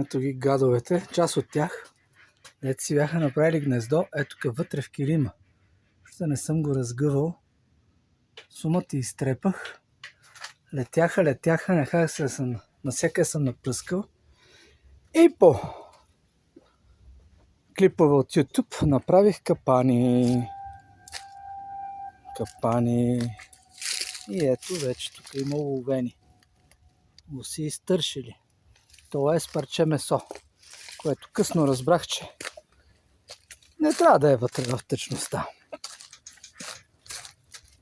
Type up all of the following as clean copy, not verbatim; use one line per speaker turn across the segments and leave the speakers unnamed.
Ето ги гадовете, част от тях. Ето си бяха направили гнездо, ето тук вътре в килима. Ще не съм го разгъвал. Сумата изтрепах. Летяха, насякъде съм напръскал. И по клипове от YouTube направих капани. И ето вече тук има уловени. Уси изтършили. Това е с парче месо, което късно разбрах, че не трябва да е вътре в течността.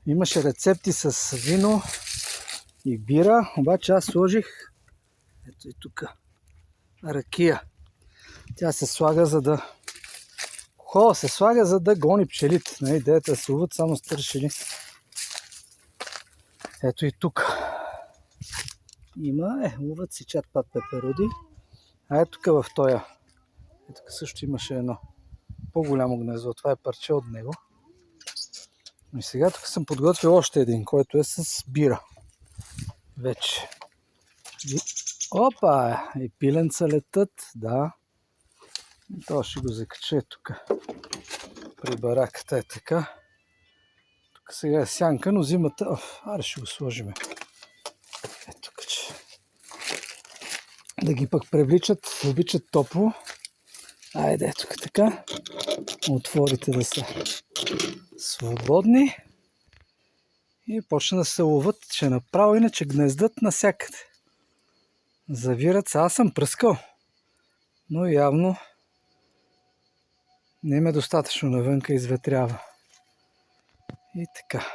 Имаше рецепти с вино и бира, обаче аз сложих ето и тук ракия. Тя се слага за да гони пчелите. Идеята е да се ловят само с тършили. Ето и тук има, ловят си чат-пат пеперуди. А ето тук в тоя. Тук също имаше едно по-голямо гнездо. Това е парче от него. И сега тук съм подготвил още един, който е с бира. Вече. Опа! И пиленца летат, да. И това ще го закача тук. При бараката е така. Тук сега е сянка, но зимата... Аре ще го сложим. Ето каче. Да ги пък привличат, обичат топло. Айде, ето така. Отворите да са свободни. И почна да се ловят, че направо иначе гнездат насякъде. Завират се. Аз съм пръскал. Но явно не им е достатъчно навънка, изветрява. И така.